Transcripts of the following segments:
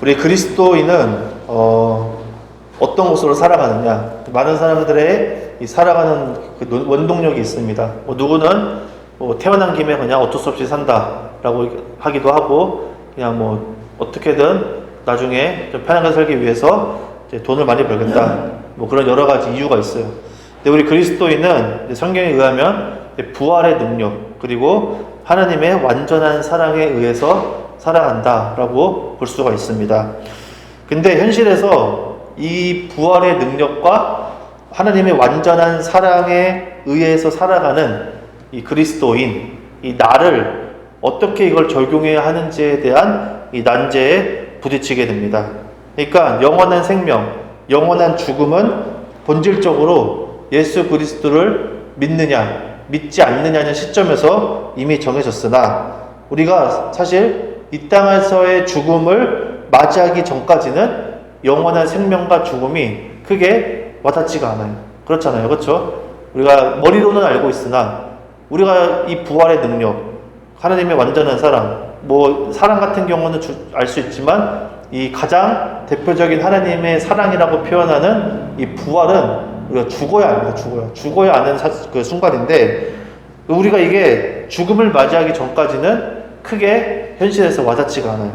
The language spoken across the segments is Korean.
우리 그리스도인은 어떤 것으로 살아가느냐? 많은 사람들의 이 살아가는 그 원동력이 있습니다. 누구는 태어난 김에 그냥 어쩔 수 없이 산다라고 하기도 하고, 그냥 뭐 어떻게든 나중에 좀 편하게 살기 위해서 이제 돈을 많이 벌겠다. 뭐 그런 여러 가지 이유가 있어요. 근데 우리 그리스도인은 성경에 의하면 부활의 능력, 그리고 하나님의 완전한 사랑에 의해서 살아간다라고 볼 수가 있습니다. 근데 현실에서 이 부활의 능력과 하나님의 완전한 사랑에 의해서 살아가는 이 그리스도인, 이 나를 어떻게 이걸 적용해야 하는지에 대한 이 난제에 부딪히게 됩니다. 그러니까 영원한 생명, 영원한 죽음은 본질적으로 예수 그리스도를 믿느냐, 믿지 않느냐는 시점에서 이미 정해졌으나, 우리가 사실 이 땅에서의 죽음을 맞이하기 전까지는 영원한 생명과 죽음이 크게 와닿지가 않아요. 그렇잖아요. 그렇죠? 우리가 머리로는 알고 있으나 우리가 이 부활의 능력, 하나님의 완전한 사랑, 뭐 사랑 같은 경우는 알 수 있지만 이 가장 대표적인 하나님의 사랑이라고 표현하는 이 부활은 우리가 죽어야 합니다. 죽어야 하는 그 순간인데, 우리가 이게 죽음을 맞이하기 전까지는 크게 현실에서 와닿지가 않아요.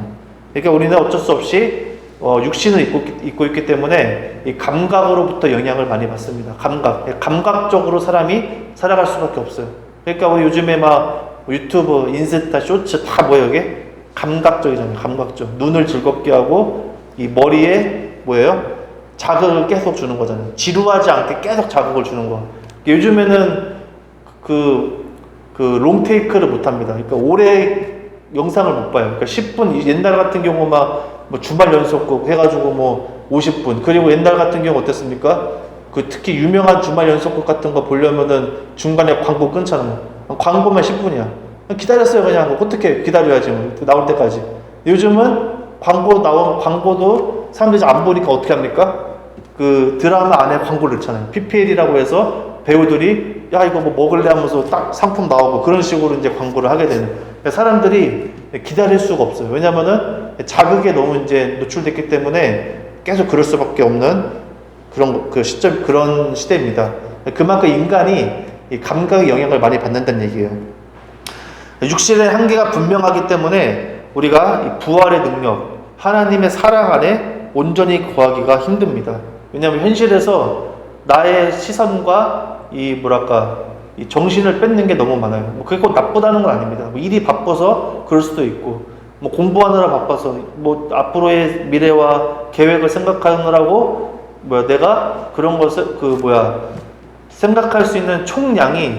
그러니까 우리는 어쩔 수 없이 육신을 입고 있기 때문에 이 감각으로부터 영향을 많이 받습니다. 감각적으로 사람이 살아갈 수밖에 없어요. 그러니까 우리 요즘에 막 유튜브, 인스타, 쇼츠 다 뭐예요, 이게? 감각적이잖아요. 감각적. 눈을 즐겁게 하고 이 머리에 뭐예요? 자극을 계속 주는 거잖아요. 지루하지 않게 계속 자극을 주는 거. 요즘에는 그 롱테이크를 못 합니다. 그러니까 오래 영상을 못 봐요. 그러니까 10분, 옛날 같은 경우 막 뭐 주말 연속극 해가지고 뭐 50분. 그리고 옛날 같은 경우 어땠습니까? 특히 유명한 주말 연속극 같은 거 보려면은 중간에 광고 끊잖아요. 광고만 10분이야. 기다렸어요, 그냥. 어떻게 기다려야지, 뭐. 나올 때까지. 요즘은 광고도 사람들이 안 보니까 어떻게 합니까? 그 드라마 안에 광고를 넣잖아요. PPL이라고 해서 배우들이 야, 이거 뭐 먹을래 하면서 딱 상품 나오고 그런 식으로 이제 광고를 하게 되는. 사람들이 기다릴 수가 없어요. 왜냐면은 자극에 너무 이제 노출됐기 때문에 계속 그럴 수밖에 없는 그런 시대입니다. 그만큼 인간이 이 감각의 영향을 많이 받는다는 얘기예요. 육신의 한계가 분명하기 때문에 우리가 이 부활의 능력, 하나님의 사랑 안에 온전히 거하기가 힘듭니다. 왜냐하면 현실에서 나의 시선과 이 정신을 뺏는 게 너무 많아요. 그게 꼭 나쁘다는 건 아닙니다. 일이 바빠서 그럴 수도 있고, 공부하느라 바빠서, 앞으로의 미래와 계획을 생각하느라고, 내가 그런 것을, 생각할 수 있는 총량이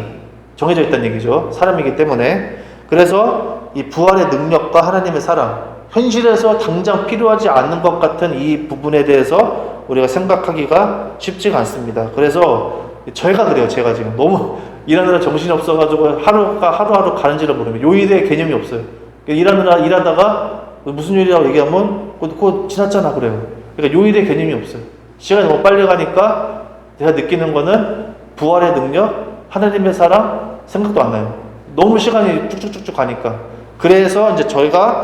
정해져 있다는 얘기죠. 사람이기 때문에. 그래서 이 부활의 능력과 하나님의 사랑, 현실에서 당장 필요하지 않는 것 같은 이 부분에 대해서 우리가 생각하기가 쉽지가 않습니다. 그래서 제가 그래요. 제가 지금 너무 일하느라 정신이 없어가지고 하루가 하루하루 가는지를 모르면 요일의 개념이 없어요. 일하다가 무슨 요일이라고 얘기하면 그거 지났잖아 그래요. 그러니까 요일의 개념이 없어요. 시간이 너무 빨리 가니까 제가 느끼는 거는 부활의 능력, 하나님의 사랑 생각도 안 나요. 너무 시간이 쭉쭉쭉쭉 가니까. 그래서 이제 저희가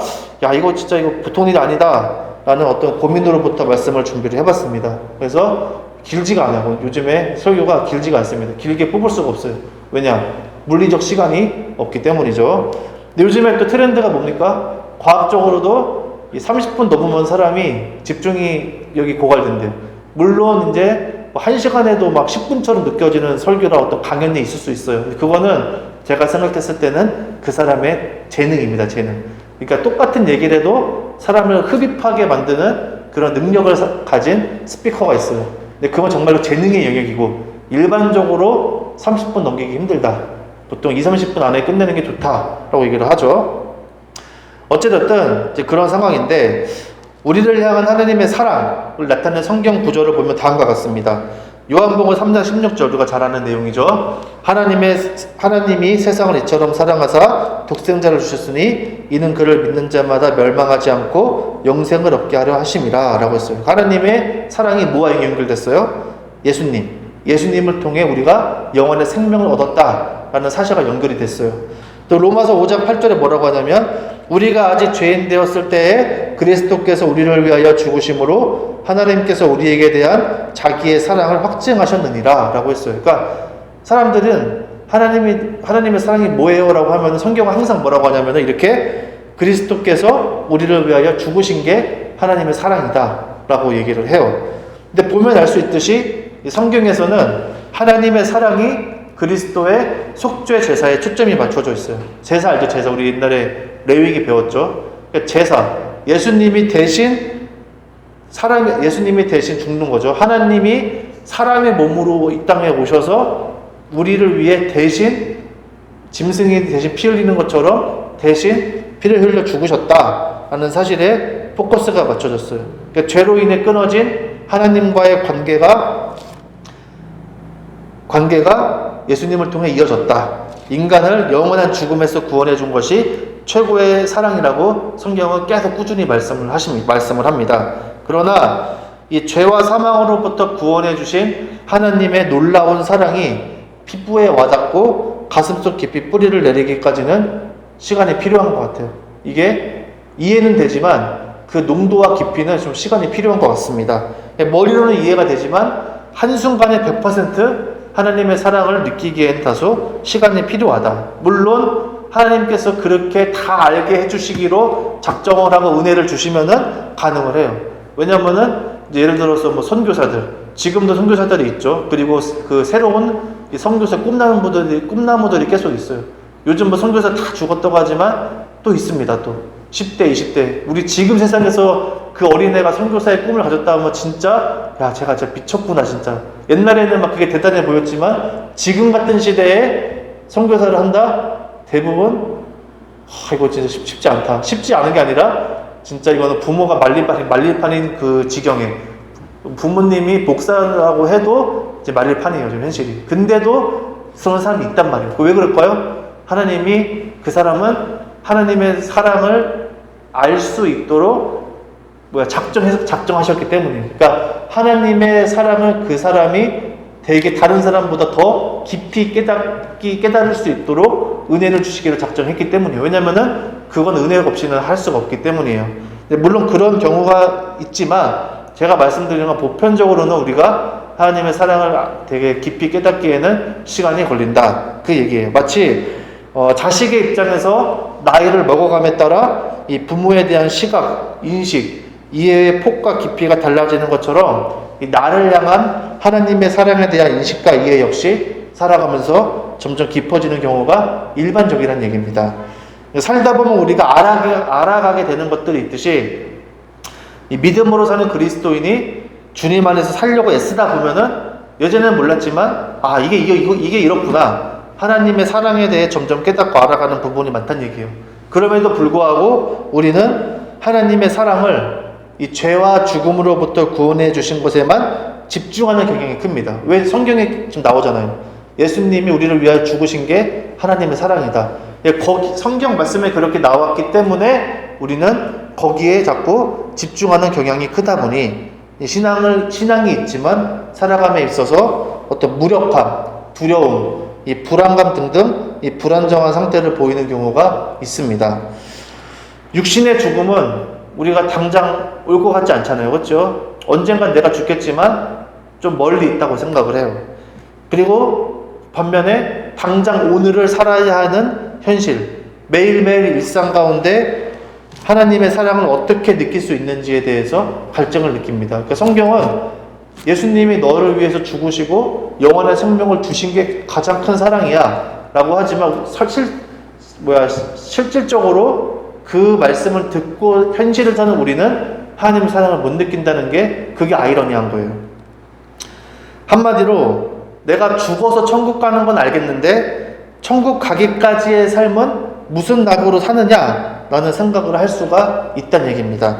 이거 진짜 보통 일이 아니다 라는 어떤 고민으로부터 말씀을 준비를 해봤습니다. 그래서 길지가 않아요. 요즘에 설교가 길지가 않습니다. 길게 뽑을 수가 없어요. 왜냐? 물리적 시간이 없기 때문이죠. 근데 요즘에 또 트렌드가 뭡니까? 과학적으로도 30분 넘으면 사람이 집중이 여기 고갈된대요. 물론 이제 1시간에도 막 10분처럼 느껴지는 설교나 어떤 강연이 있을 수 있어요. 근데 그거는 제가 생각했을 때는 그 사람의 재능입니다. 재능. 그러니까 똑같은 얘기를 해도 사람을 흡입하게 만드는 그런 능력을 가진 스피커가 있어요. 근데 그건 정말로 재능의 영역이고, 일반적으로 30분 넘기기 힘들다. 보통 20-30분 안에 끝내는 게 좋다라고 얘기를 하죠. 어찌됐든 이제 그런 상황인데, 우리를 향한 하나님의 사랑을 나타내는 성경 구절을 보면 다음과 같습니다. 요한복음 3장 16절, 우리가 잘 아는 내용이죠. 하나님이 세상을 이처럼 사랑하사 독생자를 주셨으니 이는 그를 믿는 자마다 멸망하지 않고 영생을 얻게 하려 하심이라 라고 했어요. 하나님의 사랑이 뭐와 연결됐어요? 예수님을 통해 우리가 영원의 생명을 얻었다라는 사실과 연결이 됐어요. 또 로마서 5장 8절에 뭐라고 하냐면 우리가 아직 죄인 되었을 때에 그리스도께서 우리를 위하여 죽으심으로 하나님께서 우리에게 대한 자기의 사랑을 확증하셨느니라 라고 했어요. 그러니까 사람들은 하나님의 사랑이 뭐예요? 라고 하면 성경은 항상 뭐라고 하냐면 이렇게 그리스도께서 우리를 위하여 죽으신 게 하나님의 사랑이다 라고 얘기를 해요. 근데 보면 알 수 있듯이 이 성경에서는 하나님의 사랑이 그리스도의 속죄 제사에 초점이 맞춰져 있어요. 제사 알죠? 제사. 우리 옛날에 레위기 배웠죠? 그러니까 제사. 예수님이 대신 죽는 거죠. 하나님이 사람의 몸으로 이 땅에 오셔서 우리를 위해 대신 짐승이 대신 피 흘리는 것처럼 대신 피를 흘려 죽으셨다라는 사실에 포커스가 맞춰졌어요. 그러니까 죄로 인해 끊어진 하나님과의 관계가 예수님을 통해 이어졌다. 인간을 영원한 죽음에서 구원해 준 것이 최고의 사랑이라고 성경은 계속 꾸준히 말씀을 합니다. 그러나 이 죄와 사망으로부터 구원해 주신 하나님의 놀라운 사랑이 피부에 와닿고 가슴속 깊이 뿌리를 내리기까지는 시간이 필요한 것 같아요. 이게 이해는 되지만 그 농도와 깊이는 좀 시간이 필요한 것 같습니다. 머리로는 이해가 되지만 한순간에 100% 하나님의 사랑을 느끼기엔 다소 시간이 필요하다. 물론 하나님께서 그렇게 다 알게 해주시기로 작정을 하고 은혜를 주시면은 가능을 해요. 왜냐면은 예를 들어서 뭐 선교사들, 지금도 선교사들이 있죠. 그리고 그 새로운 선교사 꿈나무들이 계속 있어요. 요즘 뭐 선교사 다 죽었다고 하지만 또 있습니다. 또 10대, 20대. 우리 지금 세상에서 그 어린애가 선교사의 꿈을 가졌다 하면 진짜 제가 진짜 미쳤구나 진짜. 옛날에는 막 그게 대단해 보였지만 지금 같은 시대에 선교사를 한다? 대부분 이거 진짜 쉽지 않다. 쉽지 않은 게 아니라 진짜 이거는 부모가 말릴판인 그 지경에 부모님이 복사라고 해도 이제 말릴판이에요. 지금 현실이. 근데도 그런 사람이 있단 말이에요. 왜 그럴까요? 하나님이 그 사람은 하나님의 사랑을 알 수 있도록 작정하셨기 때문이에요. 그러니까 하나님의 사랑을 그 사람이 되게 다른 사람보다 더 깊이 깨달을 수 있도록 은혜를 주시기로 작정했기 때문이에요. 왜냐면은 그건 은혜 없이는 할 수가 없기 때문이에요. 물론 그런 경우가 있지만 제가 말씀드리는 건 보편적으로는 우리가 하나님의 사랑을 되게 깊이 깨닫기에는 시간이 걸린다. 그 얘기예요. 마치 자식의 입장에서 나이를 먹어감에 따라 이 부모에 대한 시각, 인식, 이해의 폭과 깊이가 달라지는 것처럼 이 나를 향한 하나님의 사랑에 대한 인식과 이해 역시 살아가면서 점점 깊어지는 경우가 일반적이라는 얘기입니다. 살다 보면 우리가 알아가게 되는 것들이 있듯이 이 믿음으로 사는 그리스도인이 주님 안에서 살려고 애쓰다 보면은 예전에는 몰랐지만 이게 이렇구나. 하나님의 사랑에 대해 점점 깨닫고 알아가는 부분이 많다는 얘기예요. 그럼에도 불구하고 우리는 하나님의 사랑을 이 죄와 죽음으로부터 구원해 주신 것에만 집중하는 경향이 큽니다. 왜 성경에 지금 나오잖아요. 예수님이 우리를 위하여 죽으신 게 하나님의 사랑이다. 성경 말씀에 그렇게 나왔기 때문에 우리는 거기에 자꾸 집중하는 경향이 크다 보니 신앙이 있지만 살아감에 있어서 어떤 무력함, 두려움, 이 불안감 등등 이 불안정한 상태를 보이는 경우가 있습니다. 육신의 죽음은 우리가 당장 올 것 같지 않잖아요. 그렇죠? 언젠간 내가 죽겠지만 좀 멀리 있다고 생각을 해요. 그리고 반면에 당장 오늘을 살아야 하는 현실, 매일매일 일상 가운데 하나님의 사랑을 어떻게 느낄 수 있는지에 대해서 갈증을 느낍니다. 그러니까 성경은 예수님이 너를 위해서 죽으시고 영원한 생명을 주신 게 가장 큰 사랑이야 라고 하지만 실질적으로 그 말씀을 듣고 현실을 사는 우리는 하나님의 사랑을 못 느낀다는 게 그게 아이러니한 거예요. 한마디로 내가 죽어서 천국 가는 건 알겠는데 천국 가기까지의 삶은 무슨 낙으로 사느냐 라는 생각을 할 수가 있다는 얘기입니다.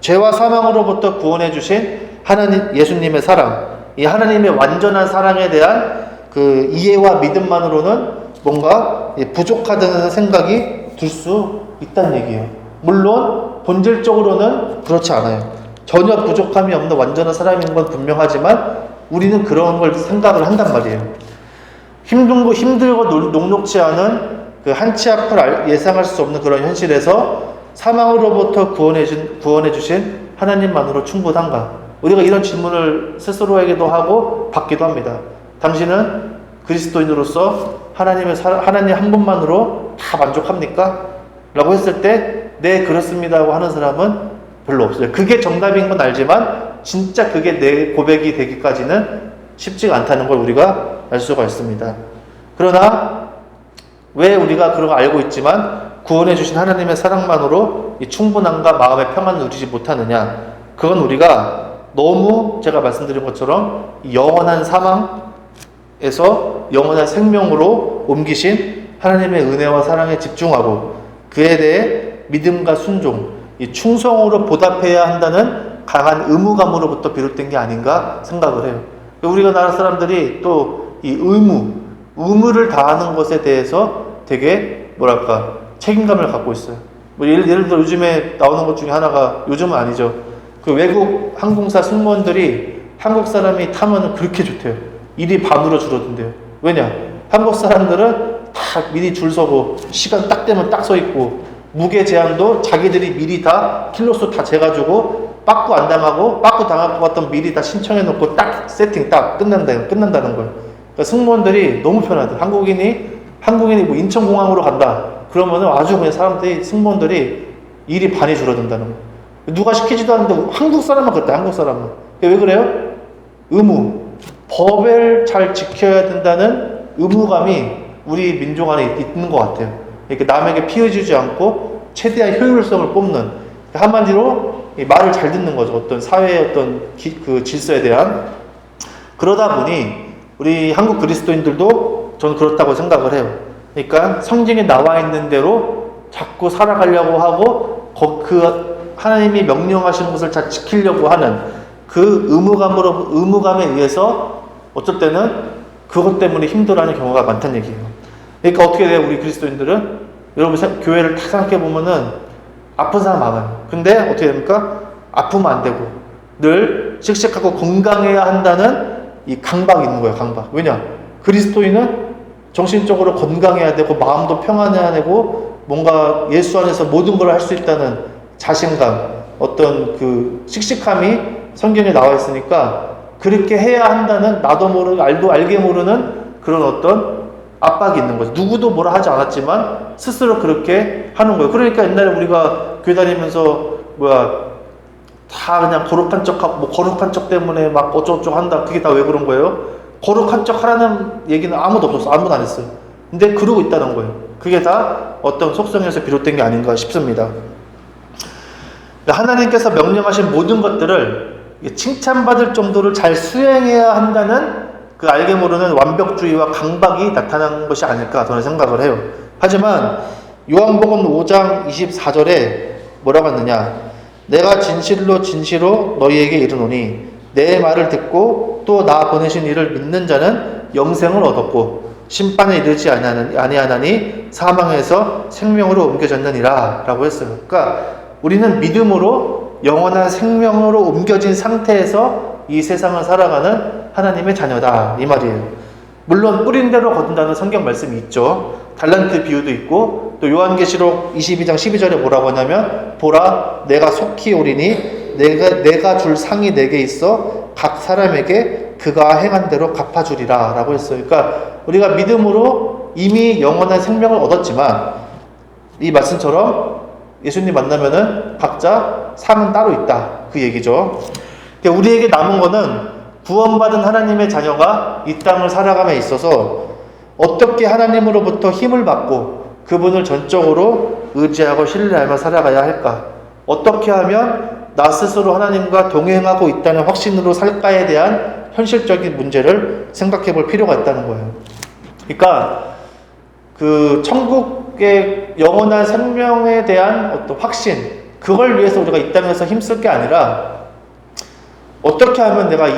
죄와 사망으로부터 구원해 주신 예수님의 사랑, 이 하나님의 완전한 사랑에 대한 그 이해와 믿음만으로는 뭔가 부족하다는 생각이 들 수 있다는 얘기예요. 물론 본질적으로는 그렇지 않아요. 전혀 부족함이 없는 완전한 사람인 건 분명하지만 우리는 그런 걸 생각을 한단 말이에요. 힘들고 녹록지 않은 그 한치 앞을 예상할 수 없는 그런 현실에서 사망으로부터 구원해 주신 하나님만으로 충분한가? 우리가 이런 질문을 스스로에게도 하고 받기도 합니다. 당신은 그리스도인으로서 하나님 한 분만으로 다 만족합니까? 라고 했을 때, 네, 그렇습니다 하고 하는 사람은 별로 없어요. 그게 정답인 건 알지만 진짜 그게 내 고백이 되기까지는 쉽지가 않다는 걸 우리가 알 수가 있습니다. 그러나 왜 우리가 그런 거 알고 있지만 구원해 주신 하나님의 사랑만으로 이 충분함과 마음의 평안을 누리지 못하느냐? 그건 우리가 너무 제가 말씀드린 것처럼 영원한 사망에서 영원한 생명으로 옮기신 하나님의 은혜와 사랑에 집중하고 그에 대해 믿음과 순종, 이 충성으로 보답해야 한다는 강한 의무감으로부터 비롯된 게 아닌가 생각을 해요. 우리가 나라 사람들이 또 이 의무를 다하는 것에 대해서 되게 책임감을 갖고 있어요. 예를 들어 요즘에 나오는 것 중에 하나가, 요즘은 아니죠. 그 외국 항공사 승무원들이 한국 사람이 타면은 그렇게 좋대요. 일이 반으로 줄어든대요. 왜냐? 한국 사람들은 다 미리 줄 서고 시간 딱 되면 딱 서 있고 무게 제한도 자기들이 미리 다 킬로수 다 재가지고 빠꾸 안 당하고 빠꾸 당할 것 같으면 미리 다 신청해 놓고 딱 세팅 딱 끝난다는 거예요. 그러니까 승무원들이 너무 편하대. 한국인이 뭐 인천공항으로 간다. 그러면은 아주 그냥 승무원들이 일이 반이 줄어든다는 거예요. 누가 시키지도 않는데 한국 사람만 그랬다. 한국 사람만. 왜 그래요? 의무. 법을 잘 지켜야 된다는 의무감이 우리 민족 안에 있는 것 같아요. 이렇게 남에게 피해 주지 않고 최대한 효율성을 뽑는, 한마디로 말을 잘 듣는 거죠. 어떤 사회의 그 질서에 대한. 그러다 보니 우리 한국 그리스도인들도 저는 그렇다고 생각을 해요. 그러니까 성경에 나와 있는 대로 자꾸 살아가려고 하고 그 하나님이 명령하신 것을 잘 지키려고 하는 그 의무감에 의해서 어쩔 때는 그것 때문에 힘들어하는 경우가 많다는 얘기예요. 그러니까 어떻게 돼요? 우리 그리스도인들은, 여러분 교회를 다 생각해 보면은 아픈 사람 많아요. 근데 어떻게 됩니까? 아프면 안 되고 늘 씩씩하고 건강해야 한다는 이 강박이 있는 거예요. 강박. 왜냐? 그리스도인은 정신적으로 건강해야 되고 마음도 평안해야 되고 뭔가 예수 안에서 모든 걸 할 수 있다는 자신감, 어떤 그 씩씩함이 성경에 나와 있으니까 그렇게 해야 한다는 나도 모르게 알게 모르는 그런 어떤 압박이 있는 거죠. 누구도 뭐라 하지 않았지만 스스로 그렇게 하는 거예요. 그러니까 옛날에 우리가 교회 다니면서 다 그냥 거룩한 척하고 거룩한 척 때문에 막 어쩌고저쩌고 한다. 그게 다 왜 그런 거예요? 거룩한 척 하라는 얘기는 아무도 없었어. 아무도 안 했어요. 근데 그러고 있다는 거예요. 그게 다 어떤 속성에서 비롯된 게 아닌가 싶습니다. 하나님께서 명령하신 모든 것들을 칭찬받을 정도로 잘 수행해야 한다는 그 알게 모르는 완벽주의와 강박이 나타난 것이 아닐까 저는 생각을 해요. 하지만 요한복음 5장 24절에 뭐라고 했느냐? 내가 진실로 너희에게 이르노니 내 말을 듣고 또 나 보내신 이를 믿는 자는 영생을 얻었고 심판에 이르지 아니하나니 사망에서 생명으로 옮겨졌느니라 라고 했어요. 그러니까 우리는 믿음으로 영원한 생명으로 옮겨진 상태에서 이 세상을 살아가는 하나님의 자녀다, 이 말이에요. 물론 뿌린 대로 거둔다는 성경 말씀이 있죠. 달란트 비유도 있고, 또 요한계시록 22장 12절에 뭐라고 하냐면, 보라 내가 속히 오리니 내가 줄 상이 내게 있어 각 사람에게 그가 행한 대로 갚아주리라 라고 했어요. 그러니까 우리가 믿음으로 이미 영원한 생명을 얻었지만 이 말씀처럼 예수님 만나면은 각자 상은 따로 있다, 그 얘기죠. 그러니까 우리에게 남은 거는 구원받은 하나님의 자녀가 이 땅을 살아감에 있어서 어떻게 하나님으로부터 힘을 받고 그분을 전적으로 의지하고 신뢰하며 살아가야 할까? 어떻게 하면 나 스스로 하나님과 동행하고 있다는 확신으로 살까에 대한 현실적인 문제를 생각해 볼 필요가 있다는 거예요. 그러니까 그 천국의 영원한 생명에 대한 어떤 확신, 그걸 위해서 우리가 이 땅에서 힘쓸 게 아니라 어떻게 하면 내가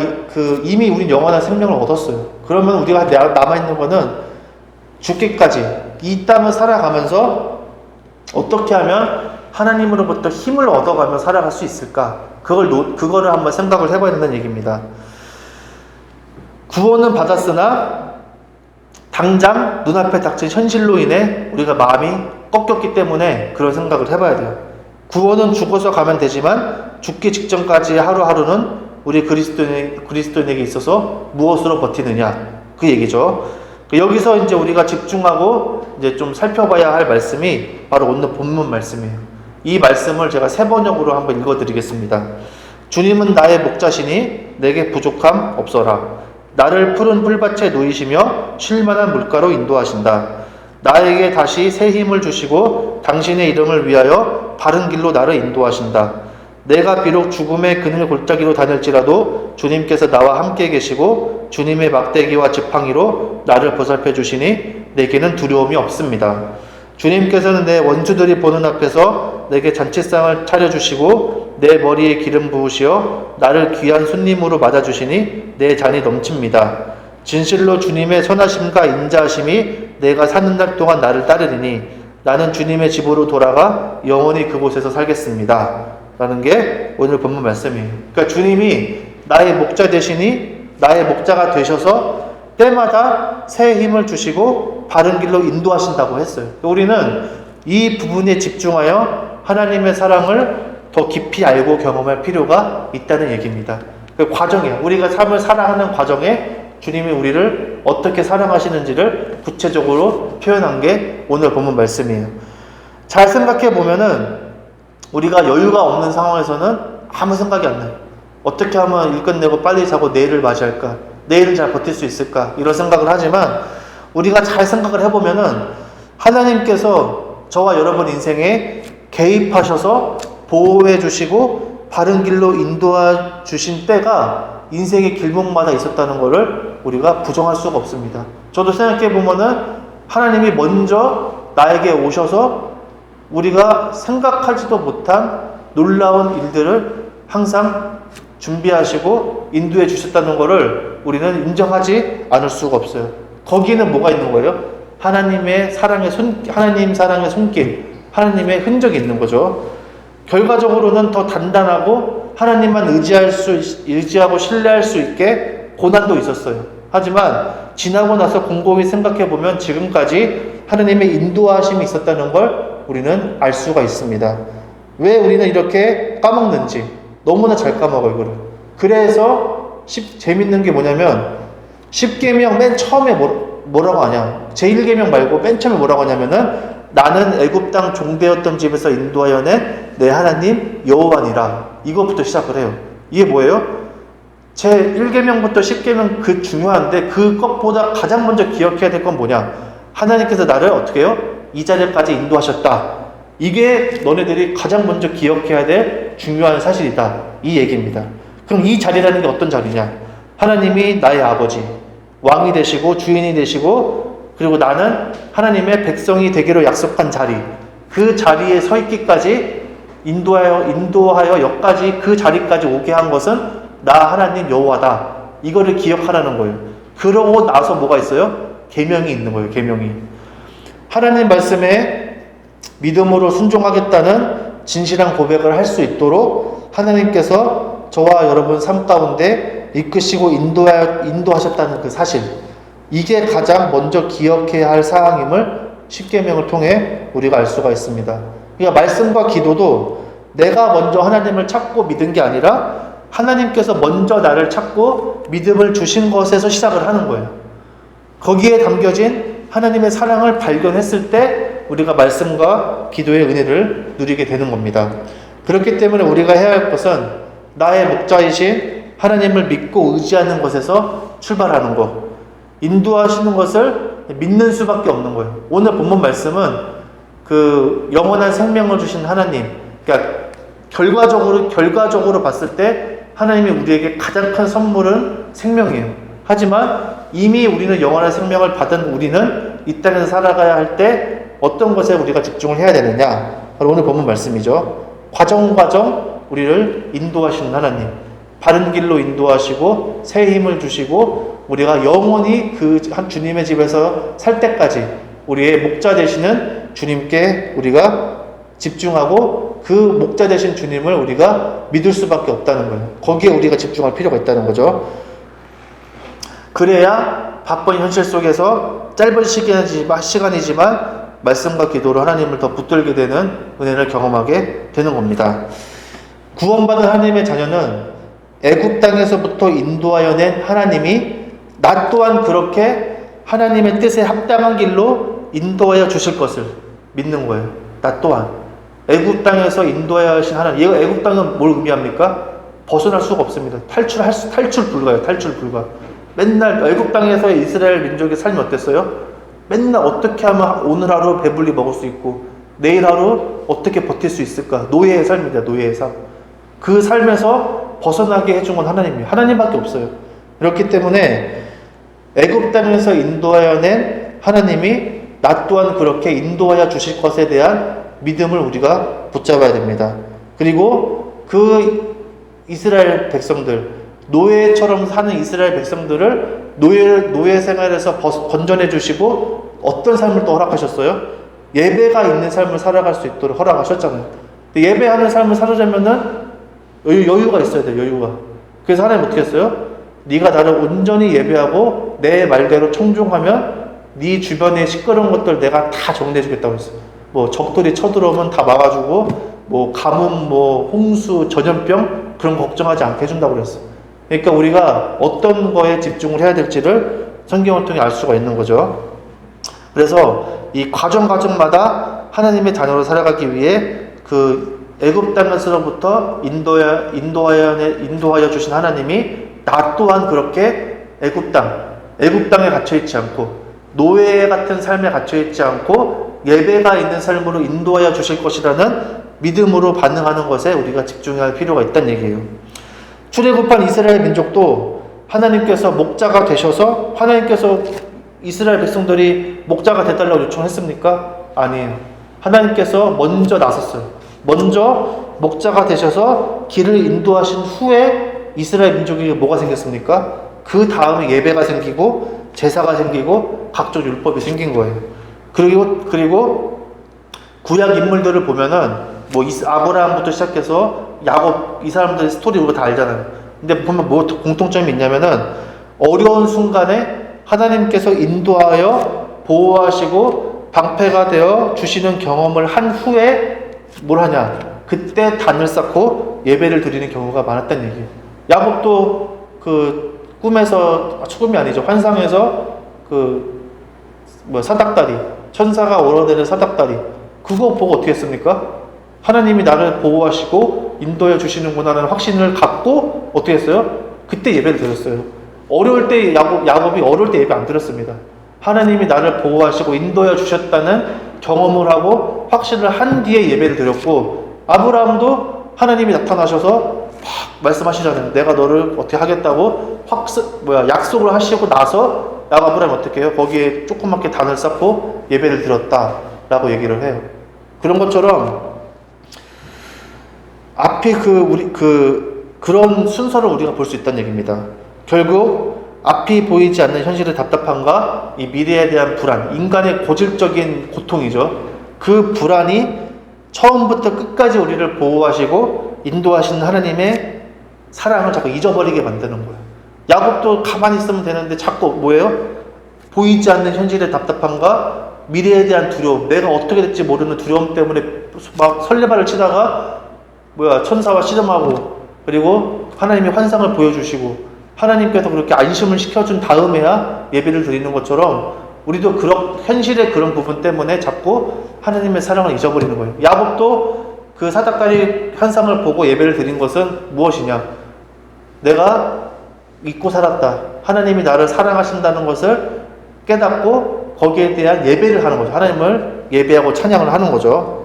이미 우린 영원한 생명을 얻었어요. 그러면 우리가 남아있는 거는 죽기까지 이 땅을 살아가면서 어떻게 하면 하나님으로부터 힘을 얻어가며 살아갈 수 있을까? 그거를 한번 생각을 해봐야 된다는 얘기입니다. 구원은 받았으나 당장 눈앞에 닥친 현실로 인해 우리가 마음이 꺾였기 때문에 그런 생각을 해봐야 돼요. 구원은 죽어서 가면 되지만 죽기 직전까지 하루하루는 우리 그리스도인에게 있어서 무엇으로 버티느냐, 그 얘기죠. 여기서 이제 우리가 집중하고 이제 좀 살펴봐야 할 말씀이 바로 오늘 본문 말씀이에요. 이 말씀을 제가 3번역으로 한번 읽어드리겠습니다. 주님은 나의 목자시니 내게 부족함 없어라. 나를 푸른 풀밭에 누이시며 쉴만한 물가로 인도하신다. 나에게 다시 새 힘을 주시고 당신의 이름을 위하여 바른 길로 나를 인도하신다. 내가 비록 죽음의 그늘 골짜기로 다닐지라도 주님께서 나와 함께 계시고 주님의 막대기와 지팡이로 나를 보살펴 주시니 내게는 두려움이 없습니다. 주님께서는 내 원수들이 보는 앞에서 내게 잔치상을 차려주시고 내 머리에 기름 부으시어 나를 귀한 손님으로 맞아주시니 내 잔이 넘칩니다. 진실로 주님의 선하심과 인자하심이 내가 사는 날 동안 나를 따르리니 나는 주님의 집으로 돌아가 영원히 그곳에서 살겠습니다. 라는 게 오늘 본문 말씀이에요. 그러니까 주님이 나의 목자 되시니 나의 목자가 되셔서 때마다 새 힘을 주시고 바른 길로 인도하신다고 했어요. 우리는 이 부분에 집중하여 하나님의 사랑을 더 깊이 알고 경험할 필요가 있다는 얘기입니다. 그 과정에, 우리가 삶을 살아가는 과정에 주님이 우리를 어떻게 사랑하시는지를 구체적으로 표현한 게 오늘 본문 말씀이에요. 잘 생각해 보면은 우리가 여유가 없는 상황에서는 아무 생각이 안 나요. 어떻게 하면 일 끝내고 빨리 자고 내일을 맞이할까? 내일은 잘 버틸 수 있을까? 이런 생각을 하지만 우리가 잘 생각을 해보면은 하나님께서 저와 여러분 인생에 개입하셔서 보호해 주시고 바른 길로 인도해 주신 때가 인생의 길목마다 있었다는 것을 우리가 부정할 수가 없습니다. 저도 생각해 보면은 하나님이 먼저 나에게 오셔서 우리가 생각하지도 못한 놀라운 일들을 항상 준비하시고 인도해 주셨다는 것을 우리는 인정하지 않을 수가 없어요. 거기는 뭐가 있는 거예요? 하나님 사랑의 손길, 하나님의 흔적이 있는 거죠. 결과적으로는 더 단단하고 하나님만 의지하고 신뢰할 수 있게 고난도 있었어요. 하지만 지나고 나서 곰곰이 생각해 보면 지금까지 하나님의 인도하심이 있었다는 걸 우리는 알 수가 있습니다. 왜 우리는 이렇게 까먹는지 너무나 잘 까먹어요, 이거를. 그래서 재밌는 게 뭐냐면 10계명 맨 처음에 뭐라고 하냐, 제1계명 말고 맨 처음에 뭐라고 하냐면은 나는 애굽 땅 종되었던 집에서 인도하여 낸 내 하나님 여호와니라. 이거부터 시작을 해요. 이게 뭐예요? 제1계명부터 10계명 그 중요한데 그것보다 가장 먼저 기억해야 될 건 뭐냐? 하나님께서 나를 어떻게 해요? 이 자리까지 인도하셨다. 이게 너네들이 가장 먼저 기억해야 될 중요한 사실이다. 이 얘기입니다. 그럼 이 자리라는 게 어떤 자리냐? 하나님이 나의 아버지, 왕이 되시고 주인이 되시고 그리고 나는 하나님의 백성이 되기로 약속한 자리, 그 자리에 서 있기까지 인도하여 여기까지 그 자리까지 오게 한 것은 나 하나님 여호와다. 이거를 기억하라는 거예요. 그러고 나서 뭐가 있어요? 계명이 있는 거예요. 계명이. 하나님 말씀에 믿음으로 순종하겠다는 진실한 고백을 할 수 있도록 하나님께서 저와 여러분 삶 가운데 이끄시고 인도하셨다는 그 사실, 이게 가장 먼저 기억해야 할 사항임을 10계명을 통해 우리가 알 수가 있습니다. 그러니까 말씀과 기도도 내가 먼저 하나님을 찾고 믿은 게 아니라 하나님께서 먼저 나를 찾고 믿음을 주신 것에서 시작을 하는 거예요. 거기에 담겨진 하나님의 사랑을 발견했을 때 우리가 말씀과 기도의 은혜를 누리게 되는 겁니다. 그렇기 때문에 우리가 해야 할 것은 나의 목자이신 하나님을 믿고 의지하는 것에서 출발하는 것, 인도하시는 것을 믿는 수밖에 없는 거예요. 오늘 본문 말씀은 그 영원한 생명을 주신 하나님, 그러니까 결과적으로 봤을 때 하나님이 우리에게 가장 큰 선물은 생명이에요. 하지만 이미 우리는 영원한 생명을 받은 우리는 이 땅에서 살아가야 할 때 어떤 것에 우리가 집중을 해야 되느냐? 바로 오늘 본문 말씀이죠. 과정 우리를 인도하시는 하나님, 바른 길로 인도하시고 새 힘을 주시고 우리가 영원히 그 주님의 집에서 살 때까지 우리의 목자 되시는 주님께 우리가 집중하고 그 목자 되신 주님을 우리가 믿을 수밖에 없다는 거예요. 거기에 우리가 집중할 필요가 있다는 거죠. 그래야 바쁜 현실 속에서 짧은 시간이지만 말씀과 기도로 하나님을 더 붙들게 되는 은혜를 경험하게 되는 겁니다. 구원받은 하나님의 자녀는 애굽 땅에서부터 인도하여 낸 하나님이 나 또한 그렇게 하나님의 뜻에 합당한 길로 인도하여 주실 것을 믿는 거예요. 나 또한 애굽 땅에서 인도하여 하신 하나님. 얘가 애굽 땅은 뭘 의미합니까? 벗어날 수가 없습니다. 탈출 불가예요. 탈출 불가. 맨날 애굽 땅에서의 이스라엘 민족의 삶이 어땠어요? 맨날 어떻게 하면 오늘 하루 배불리 먹을 수 있고 내일 하루 어떻게 버틸 수 있을까? 노예의 삶입니다. 노예의 삶. 그 삶에서 벗어나게 해준 건 하나님이에요. 하나님밖에 없어요. 그렇기 때문에 애굽 땅에서 인도하여 낸 하나님이 나 또한 그렇게 인도하여 주실 것에 대한 믿음을 우리가 붙잡아야 됩니다. 그리고 그 이스라엘 백성들, 노예처럼 사는 이스라엘 백성들을 노예 생활에서 건져내 주시고 어떤 삶을 또 허락하셨어요? 예배가 있는 삶을 살아갈 수 있도록 허락하셨잖아요. 예배하는 삶을 살아자면은 여유가 있어야 돼요. 여유가. 그래서 하나님 어떻게 했어요? 네가 나를 온전히 예배하고 내 말대로 청종하면 네 주변에 시끄러운 것들 내가 다 정리해주겠다고 했어요. 뭐 적들이 쳐들어오면 다 막아주고 뭐 가뭄, 뭐 홍수, 전염병 그런 거 걱정하지 않게 해준다고 그랬어요. 그러니까 우리가 어떤 거에 집중을 해야 될지를 성경을 통해 알 수가 있는 거죠. 그래서 이 과정마다 하나님의 자녀로 살아가기 위해 그 애굽 땅에서부터 인도하여 주신 하나님이 나 또한 그렇게 애굽 땅에 갇혀 있지 않고 노예 같은 삶에 갇혀 있지 않고 예배가 있는 삶으로 인도하여 주실 것이라는 믿음으로 반응하는 것에 우리가 집중해야 할 필요가 있다는 얘기예요. 출애굽한 이스라엘 민족도 하나님께서 목자가 되셔서 하나님께서 이스라엘 백성들이 목자가 되달라고 요청했습니까? 아니에요. 하나님께서 먼저 나섰어요. 먼저 목자가 되셔서 길을 인도하신 후에 이스라엘 민족에게 뭐가 생겼습니까? 그 다음에 예배가 생기고 제사가 생기고 각종 율법이 생긴 거예요. 그리고 구약 인물들을 보면은 뭐 아브라함부터 시작해서 야곱 이 사람들의 스토리 우리가 다 알잖아요. 근데 보면 뭐 공통점이 있냐면은 어려운 순간에 하나님께서 인도하여 보호하시고 방패가 되어 주시는 경험을 한 후에 뭘 하냐? 그때 단을 쌓고 예배를 드리는 경우가 많았다는 얘기예요. 야곱도 그 꿈에서 꿈이 아니죠. 환상에서 그 사닥다리 천사가 오러내는 사닥다리 그거 보고 어떻게 했습니까? 하나님이 나를 보호하시고 인도해 주시는구나라는 확신을 갖고 어떻게 했어요? 그때 예배를 드렸어요. 어려울 때 야곱이 어려울 때 예배 안 드렸습니다. 하나님이 나를 보호하시고 인도해 주셨다는 경험을 하고 확신을 한 뒤에 예배를 드렸고 아브라함도 하나님이 나타나셔서 말씀하시잖아요. 내가 너를 어떻게 하겠다고 약속을 하시고 나서 아브라함이 어떻게 해요? 거기에 조그맣게 단을 쌓고 예배를 드렸다라고 얘기를 해요. 그런 것처럼 앞에 그런 순서를 우리가 볼 수 있다는 얘기입니다. 결국 앞이 보이지 않는 현실의 답답함과 이 미래에 대한 불안, 인간의 고질적인 고통이죠. 그 불안이 처음부터 끝까지 우리를 보호하시고 인도하시는 하나님의 사랑을 자꾸 잊어버리게 만드는 거예요. 야곱도 가만히 있으면 되는데 자꾸 뭐예요? 보이지 않는 현실의 답답함과 미래에 대한 두려움, 내가 어떻게 될지 모르는 두려움 때문에 막 설레발을 치다가 천사와 씨름하고 그리고 하나님이 환상을 보여주시고 하나님께서 그렇게 안심을 시켜준 다음에야 예배를 드리는 것처럼 우리도 현실의 그런 부분 때문에 자꾸 하나님의 사랑을 잊어버리는 거예요. 야곱도 그 사닥다리 현상을 보고 예배를 드린 것은 무엇이냐? 내가 믿고 살았다. 하나님이 나를 사랑하신다는 것을 깨닫고 거기에 대한 예배를 하는 거죠. 하나님을 예배하고 찬양을 하는 거죠.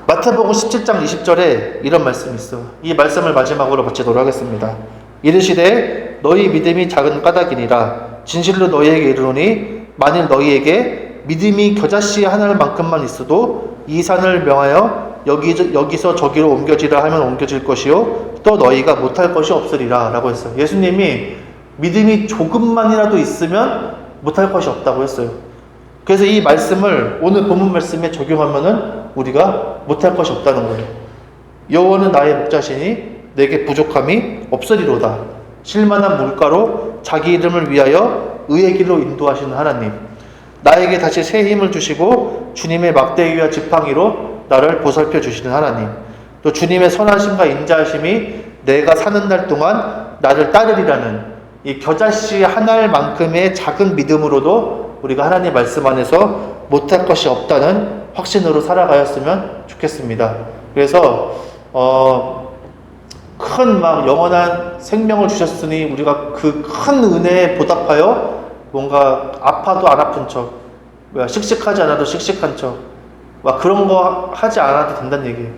마태복음 17장 20절에 이런 말씀이 있어요. 이 말씀을 마지막으로 마치도록 하겠습니다. 이르시되 너희 믿음이 작은 까닭이니라. 진실로 너희에게 이르노니 만일 너희에게 믿음이 겨자씨 하나만큼만 있어도 이 산을 명하여 여기서 저기로 옮겨지라 하면 옮겨질 것이요 또 너희가 못할 것이 없으리라 라고 했어요. 예수님이 믿음이 조금만이라도 있으면 못할 것이 없다고 했어요. 그래서 이 말씀을 오늘 본문 말씀에 적용하면은 우리가 못할 것이 없다는 거예요. 여호와는 나의 목자시니 내게 부족함이 없으리로다. 쉴만한 물가로 자기 이름을 위하여 의의 길로 인도하시는 하나님, 나에게 다시 새 힘을 주시고 주님의 막대기와 지팡이로 나를 보살펴 주시는 하나님, 또 주님의 선하심과 인자하심이 내가 사는 날 동안 나를 따르리라는 이 겨자씨 한 알만큼의 작은 믿음으로도 우리가 하나님 말씀 안에서 못할 것이 없다는 확신으로 살아가였으면 좋겠습니다. 그래서 큰 막 영원한 생명을 주셨으니 우리가 그 큰 은혜에 보답하여 뭔가 아파도 안 아픈 척, 씩씩하지 않아도 씩씩한 척, 막 그런 거 하지 않아도 된다는 얘기예요.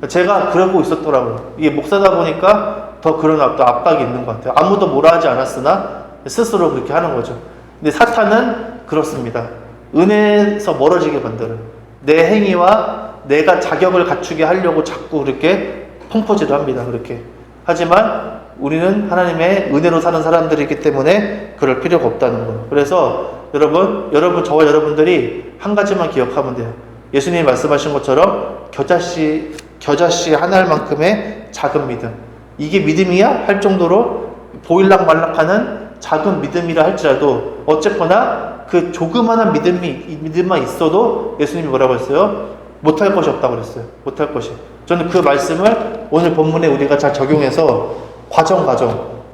제가 그러고 있었더라고요. 이게 목사다 보니까 더 그런 또 압박이 있는 것 같아요. 아무도 뭐라 하지 않았으나 스스로 그렇게 하는 거죠. 근데 사탄은 그렇습니다. 은혜에서 멀어지게 만드는, 내 행위와 내가 자격을 갖추게 하려고 자꾸 그렇게 펑퍼질을 합니다. 그렇게. 하지만 우리는 하나님의 은혜로 사는 사람들이기 때문에 그럴 필요가 없다는 거예요. 그래서 여러분, 저와 여러분들이 한 가지만 기억하면 돼요. 예수님이 말씀하신 것처럼 겨자씨 한 알만큼의 작은 믿음. 이게 믿음이야? 할 정도로 보일락말락하는 작은 믿음이라 할지라도 어쨌거나 그 조그마한 믿음만 있어도 예수님이 뭐라고 했어요? 못할 것이 없다고 그랬어요. 못할 것이. 저는 그 말씀을 오늘 본문에 우리가 잘 적용해서 과정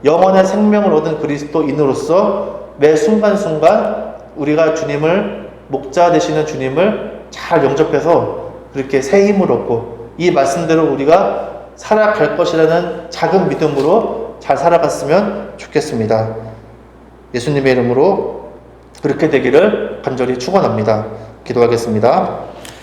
영원한 생명을 얻은 그리스도인으로서 매 순간순간 우리가 주님을, 목자 되시는 주님을 잘 영접해서 그렇게 새 힘을 얻고 이 말씀대로 우리가 살아갈 것이라는 작은 믿음으로 잘 살아갔으면 좋겠습니다. 예수님의 이름으로 그렇게 되기를 간절히 축원합니다. 기도하겠습니다.